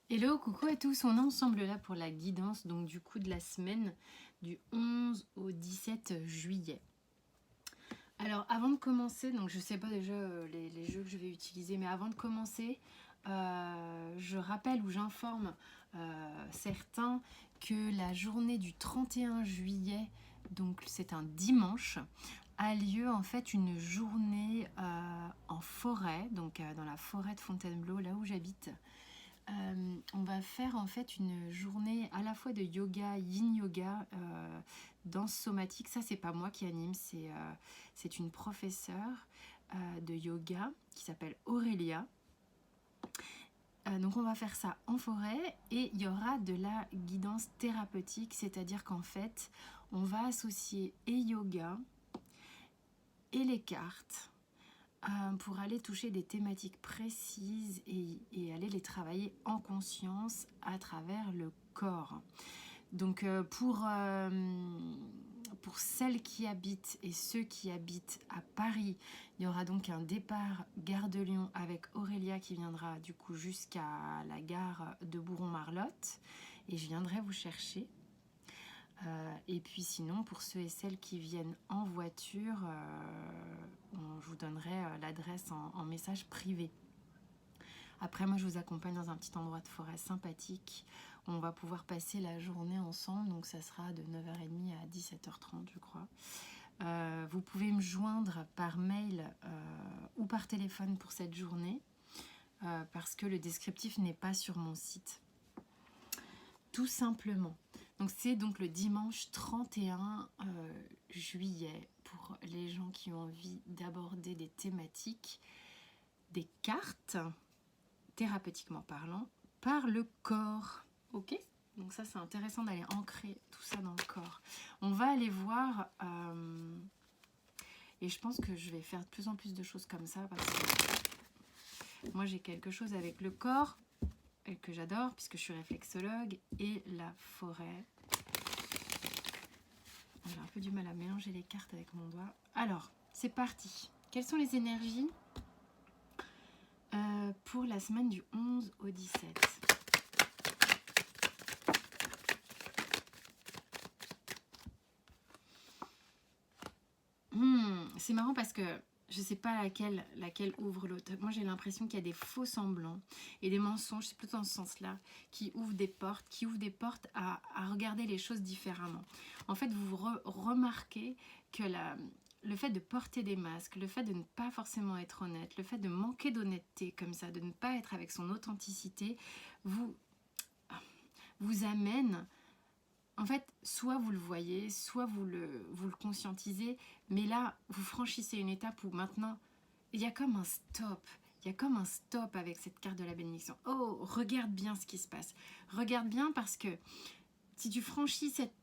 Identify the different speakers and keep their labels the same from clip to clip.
Speaker 1: Hello, coucou à tous, on est ensemble là pour la guidance donc du coup de la semaine du 11 au 17 juillet. Alors avant de commencer, donc je sais pas déjà les jeux que je vais utiliser, mais avant de commencer, je rappelle ou j'informe certains que la journée du 31 juillet, donc c'est un dimanche, a lieu en fait une journée en forêt, donc dans la forêt de Fontainebleau, là où j'habite. On va faire en fait une journée à la fois de yoga, yin yoga, danse somatique. Ça, c'est pas moi qui anime, c'est une professeure de yoga qui s'appelle Aurélia. Donc on va faire ça en forêt et il y aura de la guidance thérapeutique, c'est-à-dire qu'en fait, on va associer et yoga et les cartes pour aller toucher des thématiques précises et aller les travailler en conscience à travers le corps. Donc pour celles qui habitent et ceux qui habitent à Paris, il y aura donc un départ gare de Lyon avec Aurélia qui viendra du coup jusqu'à la gare de Bourron-Marlotte et je viendrai vous chercher. Et puis sinon, pour ceux et celles qui viennent en voiture, je vous donnerai l'adresse en message privé. Après, moi, je vous accompagne dans un petit endroit de forêt sympathique où on va pouvoir passer la journée ensemble. Donc, ça sera de 9h30 à 17h30, je crois. Vous pouvez me joindre par mail ou par téléphone pour cette journée parce que le descriptif n'est pas sur mon site. Tout simplement. Donc c'est donc le dimanche 31 juillet pour les gens qui ont envie d'aborder des thématiques, des cartes, thérapeutiquement parlant, par le corps. Ok ? Donc ça c'est intéressant d'aller ancrer tout ça dans le corps. On va aller voir, et je pense que je vais faire de plus en plus de choses comme ça parce que moi j'ai quelque chose avec le corps que j'adore puisque je suis réflexologue et la forêt. J'ai un peu du mal à mélanger les cartes avec mon doigt. Alors, c'est parti. Quelles sont les énergies pour la semaine du 11 au 17 ? C'est marrant parce que je ne sais pas laquelle ouvre l'autre. Moi, j'ai l'impression qu'il y a des faux semblants et des mensonges, c'est plutôt dans ce sens-là, qui ouvrent des portes à regarder les choses différemment. En fait, vous remarquez que le fait de porter des masques, le fait de ne pas forcément être honnête, le fait de manquer d'honnêteté comme ça, de ne pas être avec son authenticité, vous amène... En fait, soit vous le voyez, soit vous le conscientisez, mais là, vous franchissez une étape où maintenant, il y a comme un stop. Il y a comme un stop avec cette carte de la bénédiction. Oh, regarde bien ce qui se passe. Regarde bien parce que si tu franchis cette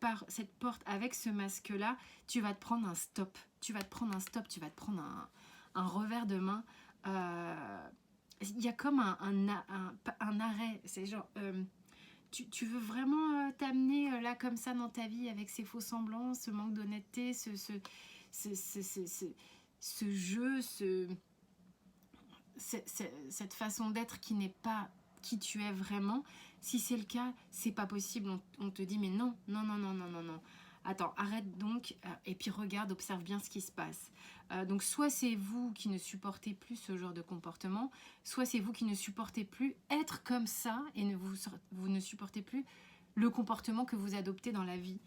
Speaker 1: porte avec ce masque-là, tu vas te prendre un stop. Tu vas te prendre un revers de main. Il y a comme un arrêt. C'est genre... Tu veux vraiment t'amener là comme ça dans ta vie avec ces faux semblants, ce manque d'honnêteté, ce jeu, cette façon d'être qui n'est pas qui tu es vraiment. Si c'est le cas, c'est pas possible. On te dit mais non. Attends, arrête donc et puis regarde, observe bien ce qui se passe. Donc soit c'est vous qui ne supportez plus ce genre de comportement, soit c'est vous qui ne supportez plus être comme ça et vous ne supportez plus le comportement que vous adoptez dans la vie.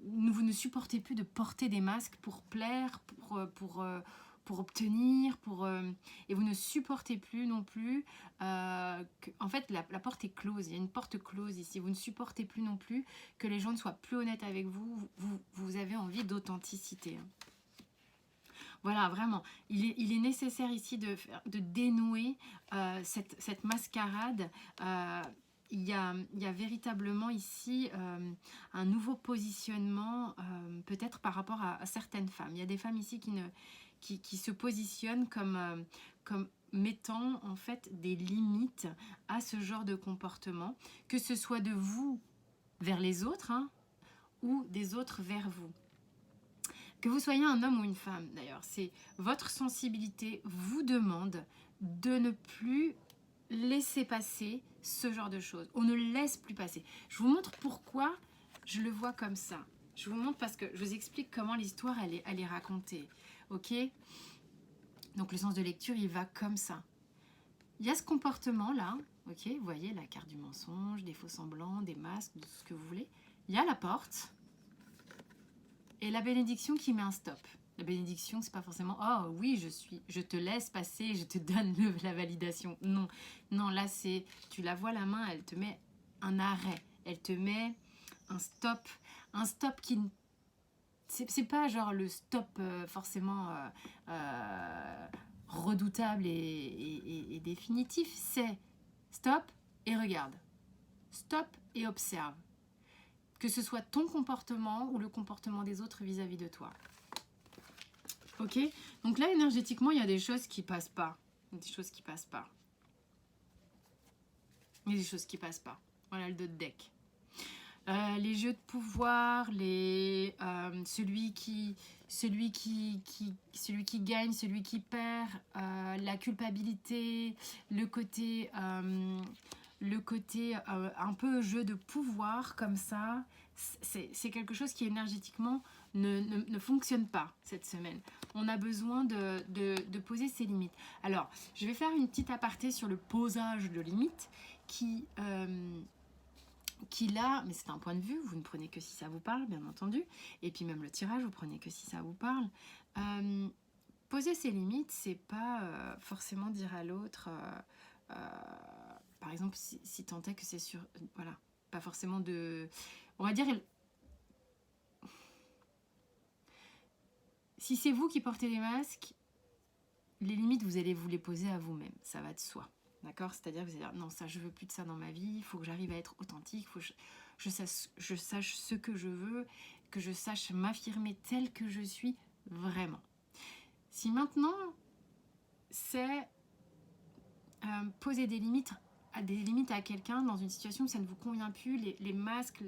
Speaker 1: Vous ne supportez plus de porter des masques pour plaire, pour obtenir, et vous ne supportez plus non plus en fait la porte est close, il y a une porte close ici, vous ne supportez plus non plus que les gens ne soient plus honnêtes avec vous, vous avez envie d'authenticité. Voilà, vraiment, il est nécessaire ici de dénouer cette mascarade. Il y a véritablement ici un nouveau positionnement, peut-être par rapport à certaines femmes. Il y a des femmes ici qui se positionnent comme mettant en fait des limites à ce genre de comportement, que ce soit de vous vers les autres ou des autres vers vous. Que vous soyez un homme ou une femme d'ailleurs, c'est votre sensibilité vous demande de ne plus laisser passer ce genre de choses. On ne laisse plus passer. Je vous montre pourquoi je le vois comme ça. Je vous montre parce que je vous explique comment l'histoire elle est racontée. Ok? Donc le sens de lecture, il va comme ça. Il y a ce comportement-là. Ok? Vous voyez la carte du mensonge, des faux semblants, des masques, tout ce que vous voulez. Il y a la porte et la bénédiction qui met un stop. La bénédiction, c'est pas forcément oh oui, je te laisse passer, je te donne la validation. Non, non, là c'est tu la vois la main, elle te met un arrêt, elle te met un stop qui c'est pas genre le stop forcément redoutable et définitif, c'est stop et regarde, stop et observe. Que ce soit ton comportement ou le comportement des autres vis-à-vis de toi. Ok? Donc là, énergétiquement, il y a des choses qui passent pas. Des choses qui passent pas. Il y a des choses qui passent pas. Voilà le dos de deck. Les jeux de pouvoir, celui qui gagne, celui qui perd, la culpabilité, le côté un peu jeu de pouvoir comme ça, c'est quelque chose qui énergétiquement ne fonctionne pas cette semaine. On a besoin de poser ses limites. Alors, je vais faire une petite aparté sur le posage de limites qui là, mais c'est un point de vue, vous ne prenez que si ça vous parle, bien entendu, et puis même le tirage, vous prenez que si ça vous parle. Poser ses limites, c'est pas forcément dire à l'autre, par exemple, si tant est que c'est sur, voilà, pas forcément de, on va dire, si c'est vous qui portez les masques, les limites, vous allez vous les poser à vous-même, ça va de soi. D'accord? C'est-à-dire que vous allez dire, non, ça, je veux plus de ça dans ma vie, il faut que j'arrive à être authentique, il faut que je sache ce que je veux, que je sache m'affirmer tel que je suis vraiment. Si maintenant, c'est poser des limites à quelqu'un dans une situation où ça ne vous convient plus, les masques,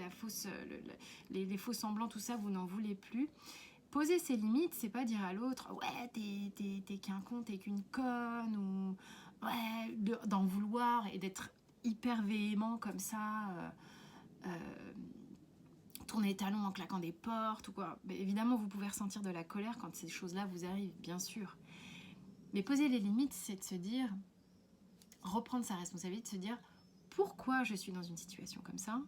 Speaker 1: les faux semblants, tout ça, vous n'en voulez plus. Poser ses limites, c'est pas dire à l'autre, ouais, t'es qu'un con, t'es qu'une conne, ou ouais, d'en vouloir et d'être hyper véhément comme ça, tourner les talons en claquant des portes ou quoi. Mais évidemment, vous pouvez ressentir de la colère quand ces choses-là vous arrivent, bien sûr. Mais poser les limites, c'est de se dire, reprendre sa responsabilité, de se dire, pourquoi je suis dans une situation comme ça,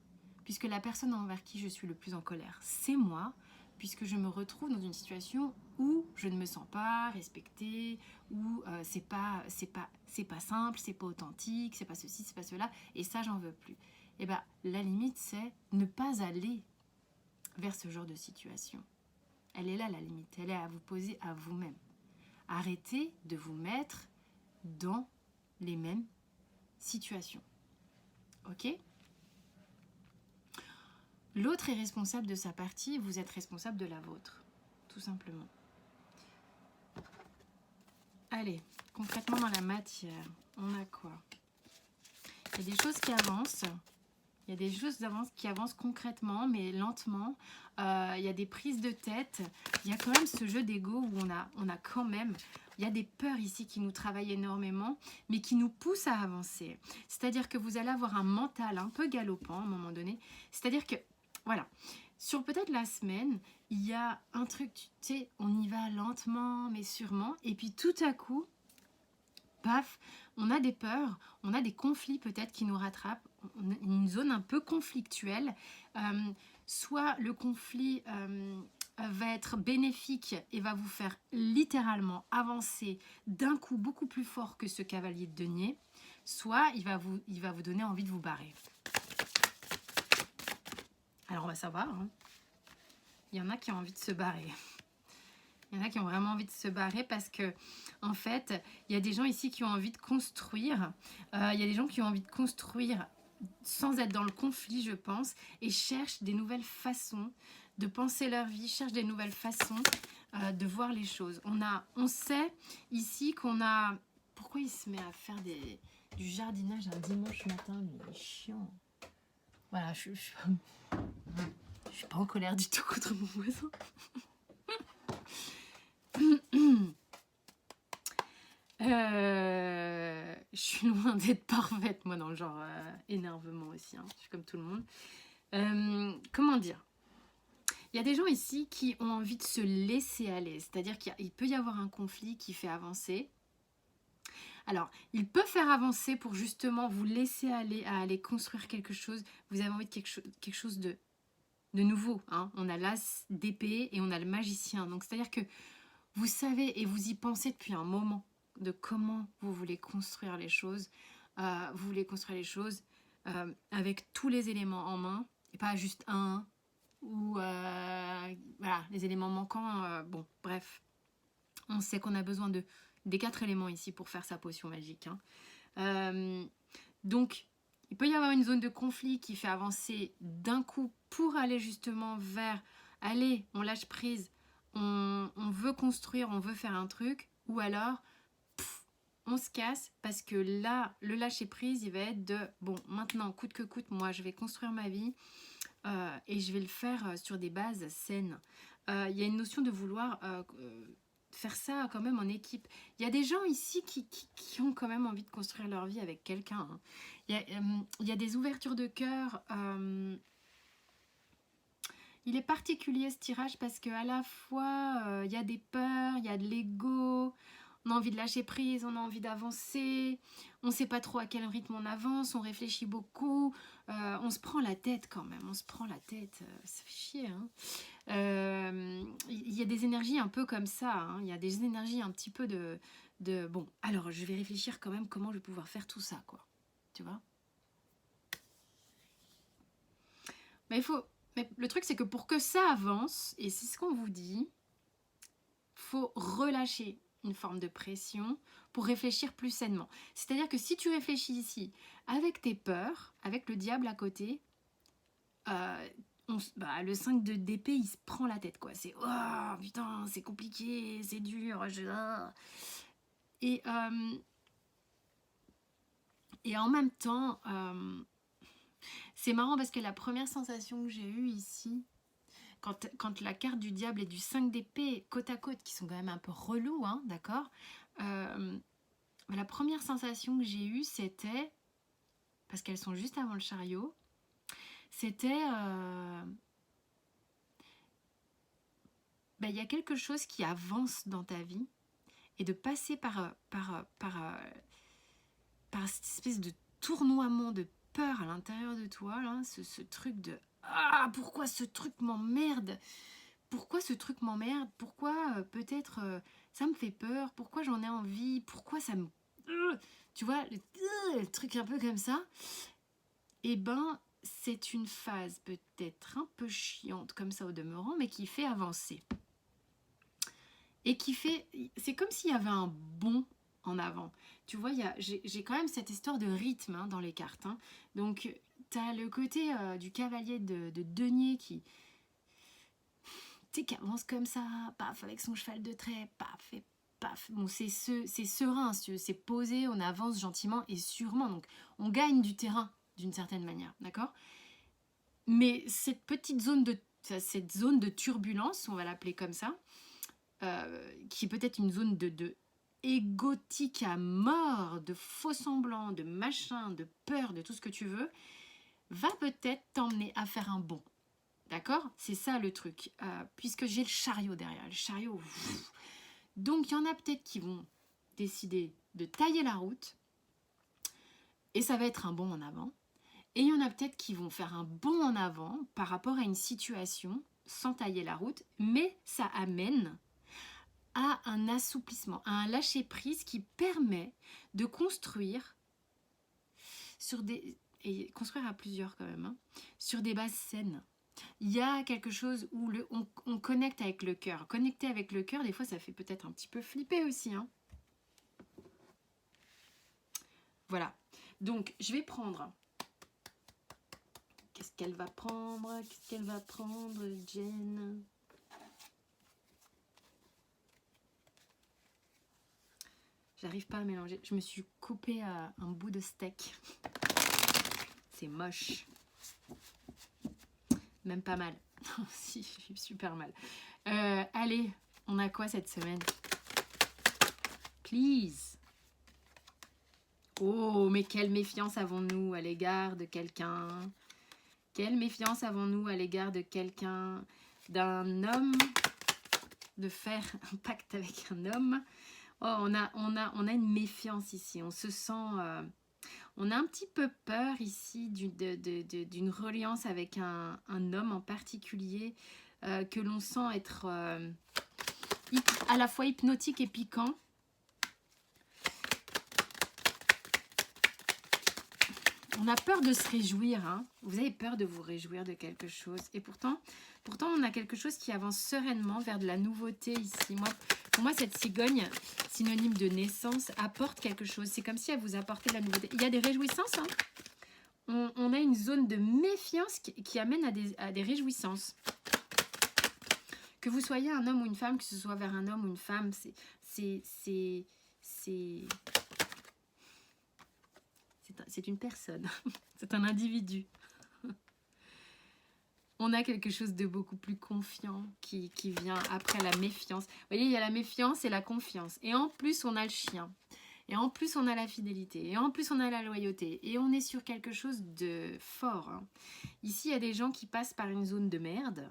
Speaker 1: puisque la personne envers qui je suis le plus en colère, c'est moi, puisque je me retrouve dans une situation où je ne me sens pas respectée, où c'est pas simple, c'est pas authentique, c'est pas ceci, c'est pas cela, et ça j'en veux plus. Et bien la limite c'est ne pas aller vers ce genre de situation. Elle est là la limite, elle est à vous poser à vous-même. Arrêtez de vous mettre dans les mêmes situations. Ok ? L'autre est responsable de sa partie, vous êtes responsable de la vôtre, tout simplement. Allez, concrètement dans la matière, on a quoi? Il y a des choses qui avancent, il y a des choses qui avancent concrètement, mais lentement. Il y a des prises de tête, il y a quand même ce jeu d'ego où on a quand même... Il y a des peurs ici qui nous travaillent énormément, mais qui nous poussent à avancer. C'est-à-dire que vous allez avoir un mental un peu galopant à un moment donné. C'est-à-dire que, voilà, sur peut-être la semaine, il y a un truc, tu sais, on y va lentement, mais sûrement. Et puis tout à coup, paf, on a des peurs, on a des conflits peut-être qui nous rattrapent. On a une zone un peu conflictuelle. Soit le conflit... va être bénéfique et va vous faire littéralement avancer d'un coup beaucoup plus fort que ce cavalier de denier, soit il va vous donner envie de vous barrer. Alors on va savoir, hein. Il y en a qui ont envie de se barrer. Il y en a qui ont vraiment envie de se barrer parce que, en fait, il y a des gens ici qui ont envie de construire. Il y a des gens qui ont envie de construire sans être dans le conflit, je pense, et cherchent des nouvelles façons de penser leur vie, cherchent des nouvelles façons de voir les choses. On sait ici qu'on a... Pourquoi il se met à faire du jardinage un dimanche matin? Il est chiant. Voilà, je suis pas en colère du tout contre mon voisin. Je suis loin d'être parfaite, moi, dans le genre énervement aussi. Hein. Je suis comme tout le monde. Comment dire? Il y a des gens ici qui ont envie de se laisser aller. C'est-à-dire qu'il peut y avoir un conflit qui fait avancer. Alors, il peut faire avancer pour justement vous laisser aller à aller construire quelque chose. Vous avez envie de quelque chose de nouveau. Hein. On a l'as d'épée et on a le magicien. Donc, c'est-à-dire que vous savez et vous y pensez depuis un moment de comment vous voulez construire les choses. Vous voulez construire les choses avec tous les éléments en main et pas juste un ou voilà, les éléments manquants. Bon, bref, on sait qu'on a besoin des 4 éléments ici pour faire sa potion magique. Hein. Donc, il peut y avoir une zone de conflit qui fait avancer d'un coup pour aller justement vers allez, on lâche prise, on veut construire, on veut faire un truc, ou alors on se casse parce que là, le lâcher prise, il va être de bon, maintenant, coûte que coûte, moi je vais construire ma vie et je vais le faire sur des bases saines. Il y a une notion de vouloir faire ça quand même en équipe. Il y a des gens ici qui ont quand même envie de construire leur vie avec quelqu'un. Hein. Il y a des ouvertures de cœur. Il est particulier ce tirage parce qu'à la fois, il y a des peurs, il y a de l'ego, on a envie de lâcher prise, on a envie d'avancer, on ne sait pas trop à quel rythme on avance, on réfléchit beaucoup, on se prend la tête quand même, on se prend la tête, ça fait chier. Hein. Il y a des énergies un peu comme ça, hein. Il y a des énergies un petit peu de bon, alors je vais réfléchir quand même comment je vais pouvoir faire tout ça, quoi. Tu vois? Mais le truc, c'est que pour que ça avance, et c'est ce qu'on vous dit, faut relâcher une forme de pression pour réfléchir plus sainement. C'est-à-dire que si tu réfléchis ici avec tes peurs, avec le diable à côté, le 5 d'épée, il se prend la tête, quoi. C'est « Oh, putain, c'est compliqué, c'est dur. » Et en même temps, c'est marrant parce que la première sensation que j'ai eue ici, quand la carte du diable et du 5 d'épée côte à côte, qui sont quand même un peu relous, hein, d'accord, la première sensation que j'ai eue, c'était, parce qu'elles sont juste avant le chariot, c'était y a quelque chose qui avance dans ta vie et de passer par cette espèce de tournoiement de peur à l'intérieur de toi, là, ce truc de « Ah, pourquoi ce truc m'emmerde ? Pourquoi ce truc m'emmerde ? Pourquoi peut-être ça me fait peur ? Pourquoi j'en ai envie ? Pourquoi ça me... tu vois, le truc un peu comme ça. Eh ben, c'est une phase peut-être un peu chiante comme ça au demeurant, mais qui fait avancer. Et qui fait... C'est comme s'il y avait un bond en avant. Tu vois, j'ai quand même cette histoire de rythme hein, dans les cartes. Hein. Donc, tu as le côté du cavalier de denier qui avance comme ça, paf, avec son cheval de trait, paf, et paf. Bon, c'est serein, c'est posé, on avance gentiment et sûrement. Donc, on gagne du terrain d'une certaine manière, d'accord ? Mais cette petite zone de turbulence, on va l'appeler comme ça, qui est peut-être une zone de égotique à mort, de faux semblants, de machin, de peur, de tout ce que tu veux, va peut-être t'emmener à faire un bond. D'accord ? C'est ça le truc. Puisque j'ai le chariot derrière. Le chariot... Donc, il y en a peut-être qui vont décider de tailler la route. Et ça va être un bond en avant. Et il y en a peut-être qui vont faire un bond en avant par rapport à une situation sans tailler la route. Mais ça amène à un assouplissement, à un lâcher-prise qui permet de construire sur des... Et construire à plusieurs quand même. Hein, sur des bases saines. Il y a quelque chose où on connecte avec le cœur. Connecter avec le cœur, des fois, ça fait peut-être un petit peu flipper aussi. Hein. Voilà. Donc, je vais prendre... Qu'est-ce qu'elle va prendre, Jen ? J'arrive pas à mélanger. Je me suis coupé un bout de steak. C'est moche. Même pas mal. Si, j'ai eu super mal. Allez, on a quoi cette semaine ? Please. Oh, mais quelle méfiance avons-nous à l'égard de quelqu'un? Quelle méfiance avons-nous à l'égard de quelqu'un? D'un homme? De faire un pacte avec un homme? Oh, on a une méfiance ici. On se sent... on a un petit peu peur ici d'une reliance avec un homme en particulier que l'on sent être à la fois hypnotique et piquant. On a peur de se réjouir, hein. Vous avez peur de vous réjouir de quelque chose. Et pourtant, on a quelque chose qui avance sereinement vers de la nouveauté ici. Pour moi, cette cigogne, synonyme de naissance, apporte quelque chose. C'est comme si elle vous apportait de la nouveauté. Il y a des réjouissances, hein. On a une zone de méfiance qui amène à des réjouissances. Que vous soyez un homme ou une femme, que ce soit vers un homme ou une femme, c'est une personne, c'est un individu. On a quelque chose de beaucoup plus confiant qui vient après la méfiance. Vous voyez, il y a la méfiance et la confiance. Et en plus, on a le chien. Et en plus, on a la fidélité. Et en plus, on a la loyauté. Et on est sur quelque chose de fort, hein. Ici, il y a des gens qui passent par une zone de merde.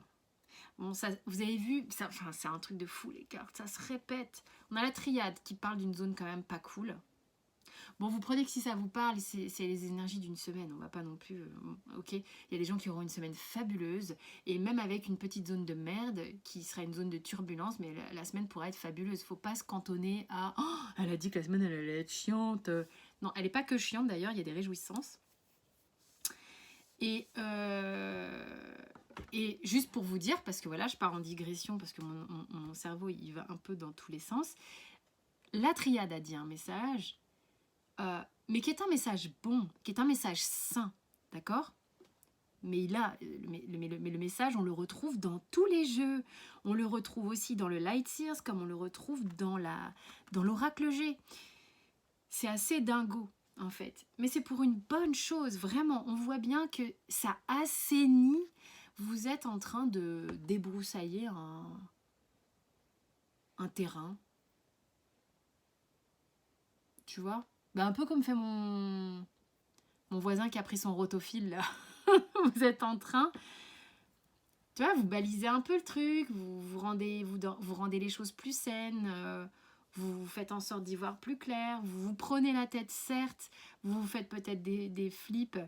Speaker 1: Bon, ça, vous avez vu, c'est un truc de fou, les cartes. Ça se répète. On a la triade qui parle d'une zone quand même pas cool. Bon, vous prenez que si ça vous parle, c'est les énergies d'une semaine. On va pas non plus... ok, il y a des gens qui auront une semaine fabuleuse. Et même avec une petite zone de merde, qui sera une zone de turbulence, mais la semaine pourra être fabuleuse. Faut pas se cantonner à... Oh, elle a dit que la semaine, elle allait être chiante. Non, elle n'est pas que chiante d'ailleurs, il y a des réjouissances. Et juste pour vous dire, parce que voilà, je pars en digression, parce que mon cerveau, il va un peu dans tous les sens. La triade a dit un message... mais qui est un message bon, qui est un message sain, d'accord? Mais le message, on le retrouve dans tous les jeux. On le retrouve aussi dans le Light Seers, comme on le retrouve dans l'Oracle G. C'est assez dingo, en fait. Mais c'est pour une bonne chose, vraiment. On voit bien que ça assainit. Vous êtes en train de débroussailler un terrain. Tu vois? Ben, un peu comme fait mon voisin qui a pris son rotophile, là. Vous êtes en train, tu vois, vous balisez un peu le truc, vous rendez les choses plus saines, vous faites en sorte d'y voir plus clair, vous vous prenez la tête, certes, vous faites peut-être des flips,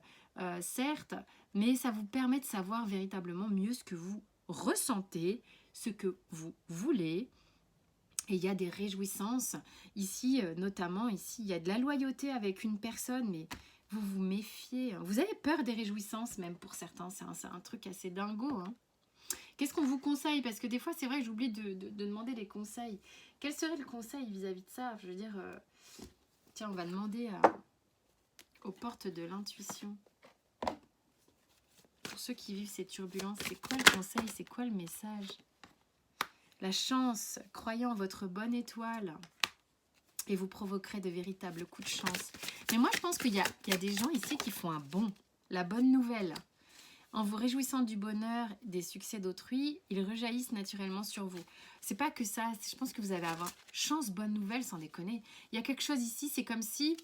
Speaker 1: certes, mais ça vous permet de savoir véritablement mieux ce que vous ressentez, ce que vous voulez. Et il y a des réjouissances. Ici, notamment, ici, il y a de la loyauté avec une personne, mais vous vous méfiez. Vous avez peur des réjouissances, même pour certains. C'est un truc assez dingo, hein. Qu'est-ce qu'on vous conseille? Parce que des fois, c'est vrai, j'oublie de demander des conseils. Quel serait le conseil vis-à-vis de ça? Je veux dire, tiens, on va demander aux portes de l'intuition. Pour ceux qui vivent ces turbulences, c'est quoi le conseil? C'est quoi le message? La chance, croyant en votre bonne étoile, et vous provoquerez de véritables coups de chance. Mais moi, je pense qu'il y a des gens ici qui font la bonne nouvelle. En vous réjouissant du bonheur, des succès d'autrui, ils rejaillissent naturellement sur vous. C'est pas que ça, je pense que vous allez avoir chance, bonne nouvelle, sans déconner. Il y a quelque chose ici, c'est comme si,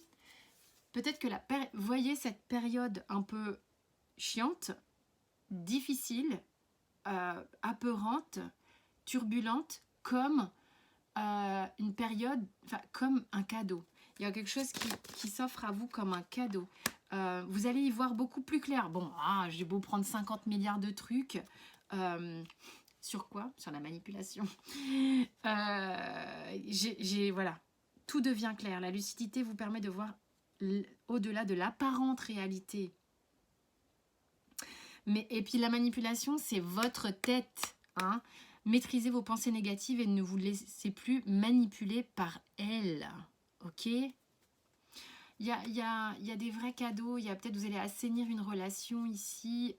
Speaker 1: peut-être que vous voyez cette période un peu chiante, difficile, apeurante, turbulente, comme une période, comme un cadeau. Il y a quelque chose qui s'offre à vous comme un cadeau. Vous allez y voir beaucoup plus clair. Bon, j'ai beau prendre 50 milliards de trucs. Sur quoi? Sur la manipulation. Voilà. Tout devient clair. La lucidité vous permet de voir au-delà de l'apparente réalité. Et puis la manipulation, c'est votre tête, hein. Maîtrisez vos pensées négatives et ne vous laissez plus manipuler par elles. Ok? Il y a des vrais cadeaux. Il y a peut-être vous allez assainir une relation ici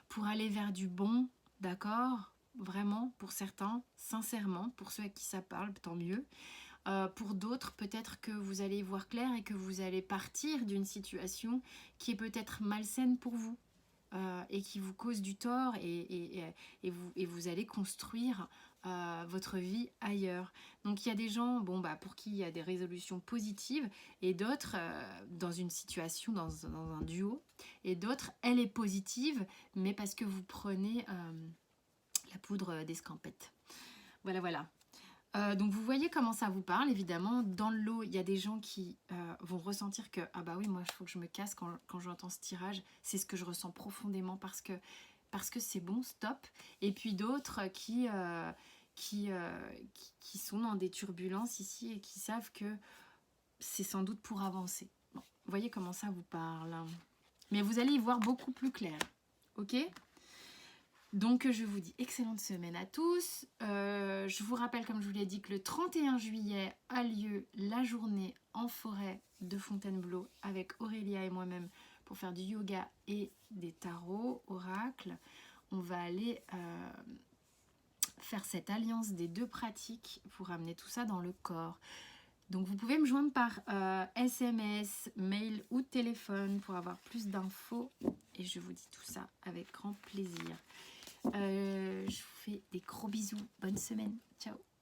Speaker 1: pour aller vers du bon. D'accord? Vraiment, pour certains, sincèrement. Pour ceux à qui ça parle, tant mieux. Pour d'autres, peut-être que vous allez y voir clair et que vous allez partir d'une situation qui est peut-être malsaine pour vous. Et qui vous cause du tort et vous allez construire votre vie ailleurs. Donc il y a des gens pour qui il y a des résolutions positives et d'autres dans une situation, dans un duo, et d'autres, elle est positive, mais parce que vous prenez la poudre d'escampette. Voilà, voilà. Donc vous voyez comment ça vous parle, évidemment. Dans le lot, il y a des gens qui vont ressentir que ah bah oui, moi il faut que je me casse quand j'entends ce tirage. C'est ce que je ressens profondément parce que c'est bon, stop. Et puis d'autres qui sont dans des turbulences ici et qui savent que c'est sans doute pour avancer. Bon, vous voyez comment ça vous parle. Mais vous allez y voir beaucoup plus clair. Ok ? Donc je vous dis excellente semaine à tous. Je vous rappelle, comme je vous l'ai dit, que le 31 juillet a lieu la journée en forêt de Fontainebleau avec Aurélia et moi-même pour faire du yoga et des tarots, oracles. On va aller faire cette alliance des deux pratiques pour amener tout ça dans le corps. Donc vous pouvez me joindre par SMS, mail ou téléphone pour avoir plus d'infos. Et je vous dis tout ça avec grand plaisir. Je vous fais des gros bisous. Bonne semaine. Ciao.